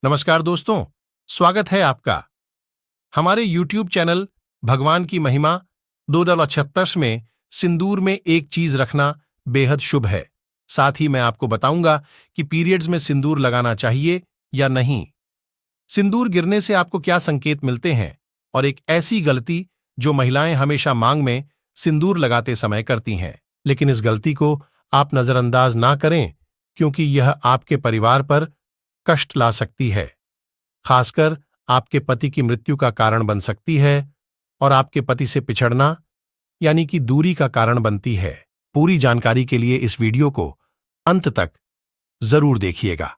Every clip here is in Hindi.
नमस्कार दोस्तों, स्वागत है आपका हमारे YouTube चैनल भगवान की महिमा 2.36 में सिंदूर में एक चीज रखना बेहद शुभ है। साथ ही मैं आपको बताऊंगा कि पीरियड्स में सिंदूर लगाना चाहिए या नहीं। सिंदूर गिरने से आपको क्या संकेत मिलते हैं और एक ऐसी गलती जो महिलाएं हमेशा मांग में सिंदूर लगाते समय करती हैं, लेकिन इस गलती को आप नजरअंदाज ना करें क्योंकि यह आपके परिवार पर कष्ट ला सकती है, खासकर आपके पति की मृत्यु का कारण बन सकती है और आपके पति से पिछड़ना यानी कि दूरी का कारण बनती है। पूरी जानकारी के लिए इस वीडियो को अंत तक जरूर देखिएगा।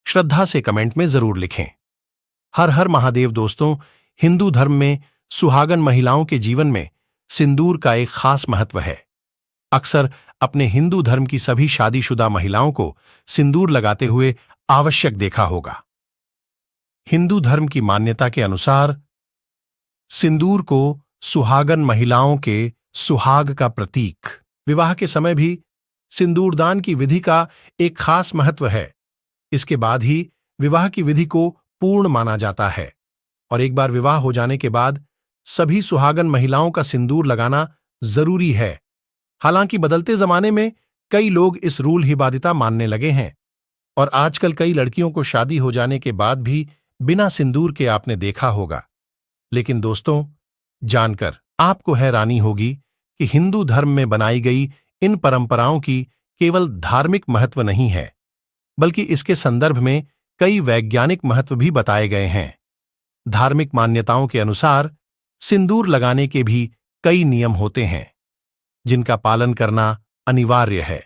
श्रद्धा से कमेंट में जरूर लिखें। हर हर महादेव। दोस्तों, हिंदू धर्म में सुहागन महिलाओं के जीवन में सिंदूर का एक खास महत्व है। अक्सर अपने हिंदू धर्म की सभी शादीशुदा महिलाओं को सिंदूर लगाते हुए आवश्यक देखा होगा। हिंदू धर्म की मान्यता के अनुसार सिंदूर को सुहागन महिलाओं के सुहाग का प्रतीक। विवाह के समय भी सिंदूरदान की विधि का एक खास महत्व है। इसके बाद ही विवाह की विधि को पूर्ण माना जाता है और एक बार विवाह हो जाने के बाद सभी सुहागन महिलाओं का सिंदूर लगाना जरूरी है। हालांकि बदलते जमाने में कई लोग इस रूल ही बाध्यता मानने लगे हैं और आजकल कई लड़कियों को शादी हो जाने के बाद भी बिना सिंदूर के आपने देखा होगा। लेकिन दोस्तों, जानकर आपको हैरानी होगी कि हिंदू धर्म में बनाई गई इन परंपराओं की केवल धार्मिक महत्व नहीं है, बल्कि इसके संदर्भ में कई वैज्ञानिक महत्व भी बताए गए हैं। धार्मिक मान्यताओं के अनुसार सिंदूर लगाने के भी कई नियम होते हैं जिनका पालन करना अनिवार्य है।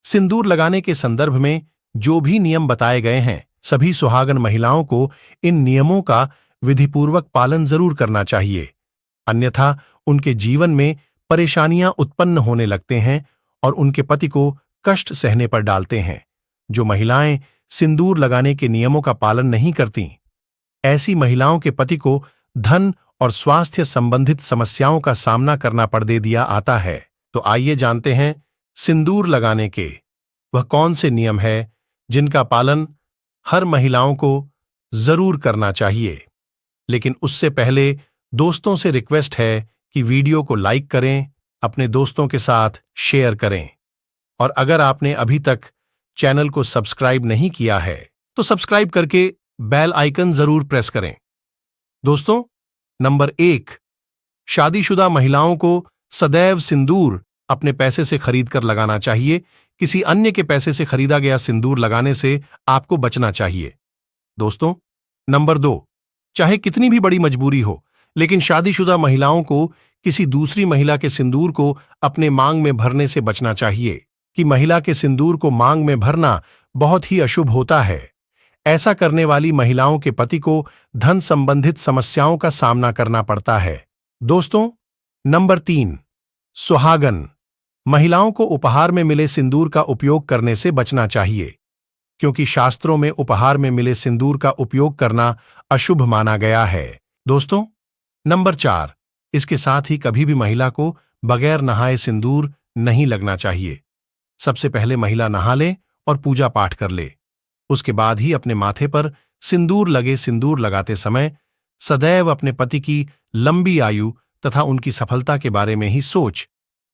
सिंदूर लगाने के संदर्भ में जो भी नियम बताए गए हैं, सभी सुहागन महिलाओं को इन नियमों का विधिपूर्वक पालन जरूर करना चाहिए, अन्यथा उनके जीवन में परेशानियां उत्पन्न होने लगते हैं और उनके पति को कष्ट सहने पर डालते हैं। जो महिलाएं सिंदूर लगाने के नियमों का पालन नहीं करती, ऐसी महिलाओं के पति को धन और स्वास्थ्य संबंधित समस्याओं का सामना करना पड़ दिया आता है। तो आइए जानते हैं सिंदूर लगाने के वह कौन से नियम है जिनका पालन हर महिलाओं को जरूर करना चाहिए। लेकिन उससे पहले दोस्तों से रिक्वेस्ट है कि वीडियो को लाइक करें, अपने दोस्तों के साथ शेयर करें और अगर आपने अभी तक चैनल को सब्सक्राइब नहीं किया है तो सब्सक्राइब करके बेल आइकन जरूर प्रेस करें। दोस्तों, नंबर 1, शादीशुदा महिलाओं को सदैव सिंदूर अपने पैसे से खरीद कर लगाना चाहिए। किसी अन्य के पैसे से खरीदा गया सिंदूर लगाने से आपको बचना चाहिए। दोस्तों, नंबर 2, चाहे कितनी भी बड़ी मजबूरी हो, लेकिन शादीशुदा महिलाओं को किसी दूसरी महिला के सिंदूर को अपने मांग में भरने से बचना चाहिए कि महिला के सिंदूर को मांग में भरना बहुत ही अशुभ होता है। ऐसा करने वाली महिलाओं के पति को धन संबंधित समस्याओं का सामना करना पड़ता है। दोस्तों, नंबर 3, सुहागन महिलाओं को उपहार में मिले सिंदूर का उपयोग करने से बचना चाहिए, क्योंकि शास्त्रों में उपहार में मिले सिंदूर का उपयोग करना अशुभ माना गया है। दोस्तों, नंबर 4, इसके साथ ही कभी भी महिला को बगैर नहाए सिंदूर नहीं लगना चाहिए। सबसे पहले महिला नहा ले और पूजा पाठ कर ले, उसके बाद ही अपने माथे पर सिंदूर लगे। सिंदूर लगाते समय सदैव अपने पति की लंबी आयु तथा उनकी सफलता के बारे में ही सोच।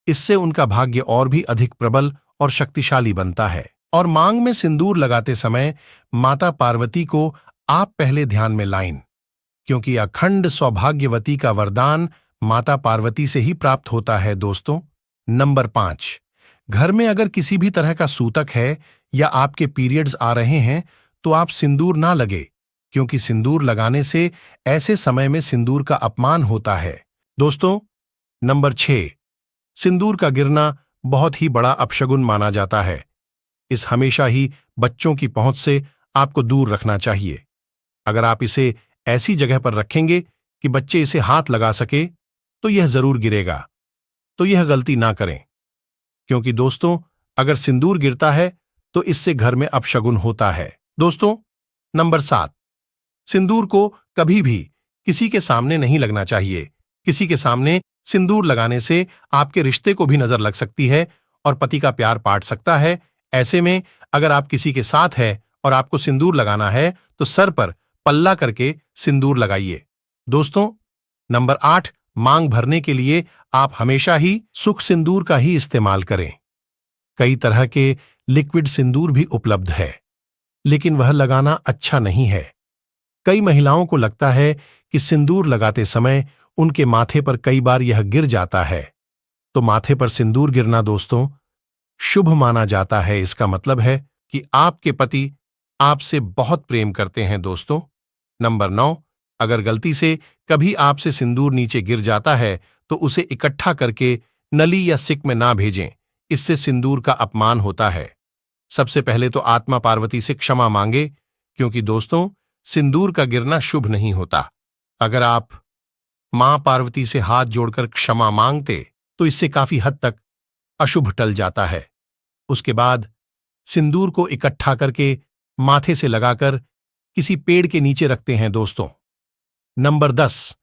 इससे उनका भाग्य और भी अधिक प्रबल और शक्तिशाली बनता है। और मांग में सिंदूर लगाते समय माता पार्वती को आप पहले ध्यान में लाइन, क्योंकि अखंड सौभाग्यवती का वरदान माता पार्वती से ही प्राप्त होता है। दोस्तों, नंबर 5, घर में अगर किसी भी तरह का सूतक है या आपके पीरियड्स आ रहे हैं तो आप सिंदूर ना लगे, क्योंकि सिंदूर लगाने से ऐसे समय में सिंदूर का अपमान होता है। दोस्तों, नंबर 6, सिंदूर का गिरना बहुत ही बड़ा अपशगुन माना जाता है। इस हमेशा ही बच्चों की पहुंच से आपको दूर रखना चाहिए। अगर आप इसे ऐसी जगह पर रखेंगे कि बच्चे इसे हाथ लगा सके तो यह जरूर गिरेगा। तो यह गलती ना करें, क्योंकि दोस्तों, अगर सिंदूर गिरता है तो इससे घर में अपशगुन होता है। दोस्तों, नंबर 7, सिंदूर को कभी भी किसी के सामने नहीं लगना चाहिए। किसी के सामने सिंदूर लगाने से आपके रिश्ते को भी नजर लग सकती है और पति का प्यार पाट सकता है। ऐसे में अगर आप किसी के साथ है और आपको सिंदूर लगाना है तो सर पर पल्ला करके सिंदूर लगाइए। दोस्तों, नंबर 8, मांग भरने के लिए आप हमेशा ही सुख सिंदूर का ही इस्तेमाल करें। कई तरह के लिक्विड सिंदूर भी उपलब्ध है, लेकिन वह लगाना अच्छा नहीं है। कई महिलाओं को लगता है कि सिंदूर लगाते समय उनके माथे पर कई बार यह गिर जाता है। तो माथे पर सिंदूर गिरना दोस्तों शुभ माना जाता है। इसका मतलब है कि आपके पति आपसे बहुत प्रेम करते हैं। दोस्तों, नंबर 9, अगर गलती से कभी आपसे सिंदूर नीचे गिर जाता है तो उसे इकट्ठा करके नली या सिक में ना भेजें। इससे सिंदूर का अपमान होता है। सबसे पहले तो आत्मा पार्वती से क्षमा मांगे, क्योंकि दोस्तों सिंदूर का गिरना शुभ नहीं होता। अगर आप मां पार्वती से हाथ जोड़कर क्षमा मांगते तो इससे काफी हद तक अशुभ टल जाता है। उसके बाद सिंदूर को इकट्ठा करके माथे से लगाकर किसी पेड़ के नीचे रखते हैं। दोस्तों, नंबर 10,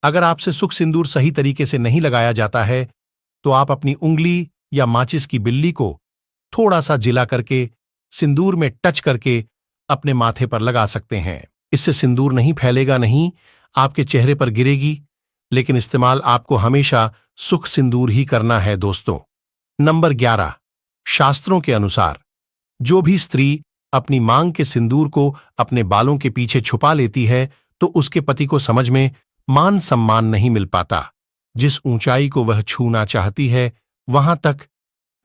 अगर आपसे सुख सिंदूर सही तरीके से नहीं लगाया जाता है तो आप अपनी उंगली या माचिस की बिल्ली को थोड़ा सा जिला करके सिंदूर में टच करके अपने माथे पर लगा सकते हैं। इससे सिंदूर नहीं फैलेगा, नहीं आपके चेहरे पर गिरेगी, लेकिन इस्तेमाल आपको हमेशा सुख सिंदूर ही करना है। दोस्तों, नंबर 11, शास्त्रों के अनुसार जो भी स्त्री अपनी मांग के सिंदूर को अपने बालों के पीछे छुपा लेती है तो उसके पति को समझ में मान सम्मान नहीं मिल पाता। जिस ऊंचाई को वह छूना चाहती है वहां तक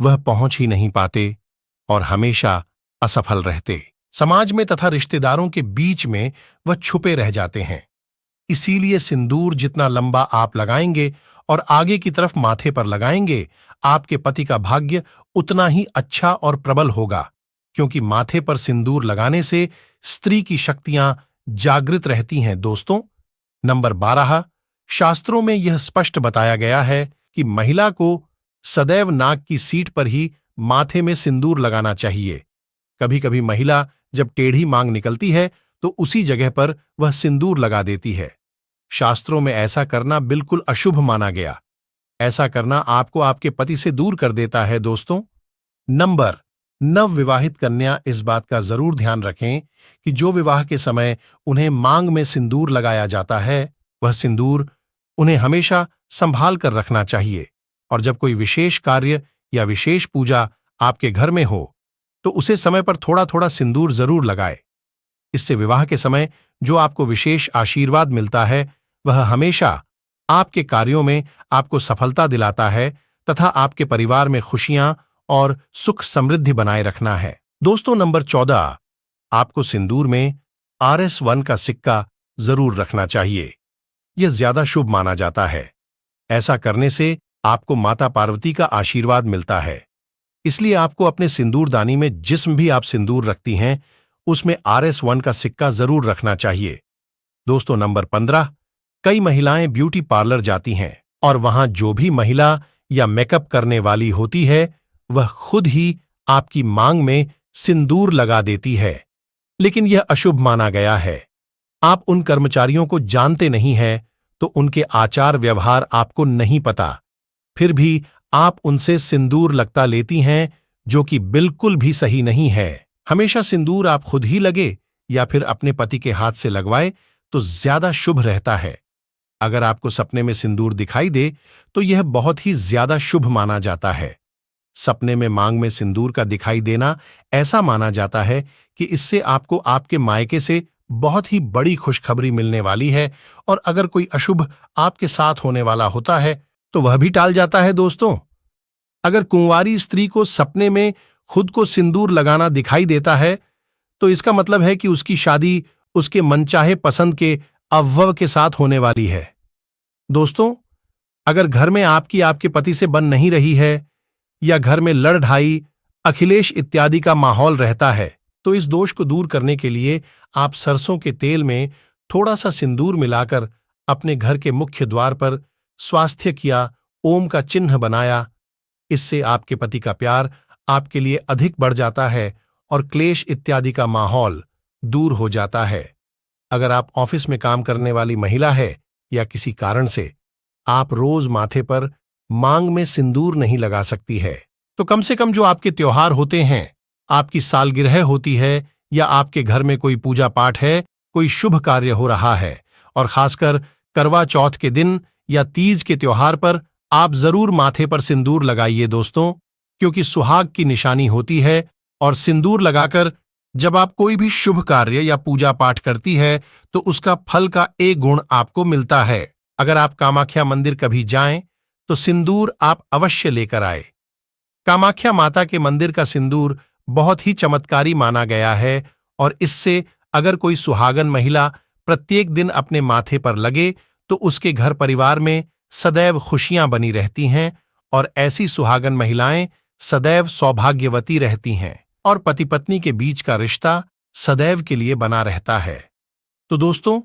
वह पहुंच ही नहीं पाते और हमेशा असफल रहते। समाज में तथा रिश्तेदारों के बीच में वह छुपे रह जाते हैं। इसीलिए सिंदूर जितना लंबा आप लगाएंगे और आगे की तरफ माथे पर लगाएंगे, आपके पति का भाग्य उतना ही अच्छा और प्रबल होगा, क्योंकि माथे पर सिंदूर लगाने से स्त्री की शक्तियां जागृत रहती हैं। दोस्तों, नंबर 12, शास्त्रों में यह स्पष्ट बताया गया है कि महिला को सदैव नाक की सीट पर ही माथे में सिंदूर लगाना चाहिए। कभी कभी महिला जब टेढ़ी मांग निकलती है तो उसी जगह पर वह सिंदूर लगा देती है। शास्त्रों में ऐसा करना बिल्कुल अशुभ माना गया। ऐसा करना आपको आपके पति से दूर कर देता है। दोस्तों, नंबर, नवविवाहित कन्या इस बात का जरूर ध्यान रखें कि जो विवाह के समय उन्हें मांग में सिंदूर लगाया जाता है वह सिंदूर उन्हें हमेशा संभाल कर रखना चाहिए, और जब कोई विशेष कार्य या विशेष पूजा आपके घर में हो तो उसे समय पर थोड़ा थोड़ा सिंदूर जरूर लगाए। इससे विवाह के समय जो आपको विशेष आशीर्वाद मिलता है वह हमेशा आपके कार्यों में आपको सफलता दिलाता है तथा आपके परिवार में खुशियां और सुख समृद्धि बनाए रखना है। दोस्तों, नंबर 14, आपको सिंदूर में RS1 का सिक्का जरूर रखना चाहिए। यह ज्यादा शुभ माना जाता है। ऐसा करने से आपको माता पार्वती का आशीर्वाद मिलता है। इसलिए आपको अपने सिंदूरदानी में जिसमें भी आप सिंदूर रखती हैं उसमें RS1 का सिक्का जरूर रखना चाहिए। दोस्तों, नंबर 15, कई महिलाएं ब्यूटी पार्लर जाती हैं और वहां जो भी महिला या मेकअप करने वाली होती है वह खुद ही आपकी मांग में सिंदूर लगा देती है, लेकिन यह अशुभ माना गया है। आप उन कर्मचारियों को जानते नहीं हैं तो उनके आचार व्यवहार आपको नहीं पता, फिर भी आप उनसे सिंदूर लगता लेती हैं, जो कि बिल्कुल भी सही नहीं है। हमेशा सिंदूर आप खुद ही लगे या फिर अपने पति के हाथ से लगवाए तो ज्यादा शुभ रहता है। अगर आपको सपने में सिंदूर दिखाई दे तो यह बहुत ही ज्यादा शुभ माना जाता है। सपने में मांग में सिंदूर का दिखाई देना ऐसा माना जाता है कि इससे आपको आपके मायके से बहुत ही बड़ी खुशखबरी मिलने वाली है, और अगर कोई अशुभ आपके साथ होने वाला होता है तो वह भी टाल जाता है। दोस्तों, अगर कुंवारी स्त्री को सपने में खुद को सिंदूर लगाना दिखाई देता है तो इसका मतलब है कि उसकी शादी उसके मनचाहे पसंद के अव्वव के साथ होने वाली है। दोस्तों, अगर घर में आपके पति से बन नहीं रही है या घर में लड़ ढाई अखिलेश इत्यादि का माहौल रहता है तो इस दोष को दूर करने के लिए आप सरसों के तेल में थोड़ा सा सिंदूर मिलाकर अपने घर के मुख्य द्वार पर स्वास्थ्य किया ओम का चिन्ह बनाया। इससे आपके पति का प्यार आपके लिए अधिक बढ़ जाता है और क्लेश इत्यादि का माहौल दूर हो जाता है। अगर आप ऑफिस में काम करने वाली महिला है या किसी कारण से आप रोज माथे पर मांग में सिंदूर नहीं लगा सकती है तो कम से कम जो आपके त्योहार होते हैं, आपकी सालगिरह होती है या आपके घर में कोई पूजा पाठ है, कोई शुभ कार्य हो रहा है और खासकर करवा चौथ के दिन या तीज के त्योहार पर आप जरूर माथे पर सिंदूर लगाइए दोस्तों, क्योंकि सुहाग की निशानी होती है और सिंदूर लगाकर जब आप कोई भी शुभ कार्य या पूजा पाठ करती है तो उसका फल का एक गुण आपको मिलता है। अगर आप कामाख्या मंदिर कभी जाएं तो सिंदूर आप अवश्य लेकर आए। कामाख्या माता के मंदिर का सिंदूर बहुत ही चमत्कारी माना गया है और इससे अगर कोई सुहागन महिला प्रत्येक दिन अपने माथे पर लगे तो उसके घर परिवार में सदैव खुशियां बनी रहती हैं और ऐसी सुहागन महिलाएं सदैव सौभाग्यवती रहती हैं और पति पत्नी के बीच का रिश्ता सदैव के लिए बना रहता है। तो दोस्तों,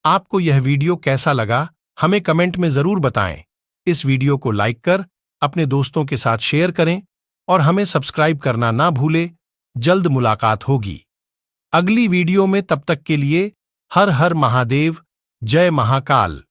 आपको यह वीडियो कैसा लगा हमें कमेंट में जरूर बताएं। इस वीडियो को लाइक कर अपने दोस्तों के साथ शेयर करें और हमें सब्सक्राइब करना ना भूलें। जल्द मुलाकात होगी अगली वीडियो में, तब तक के लिए हर हर महादेव, जय महाकाल।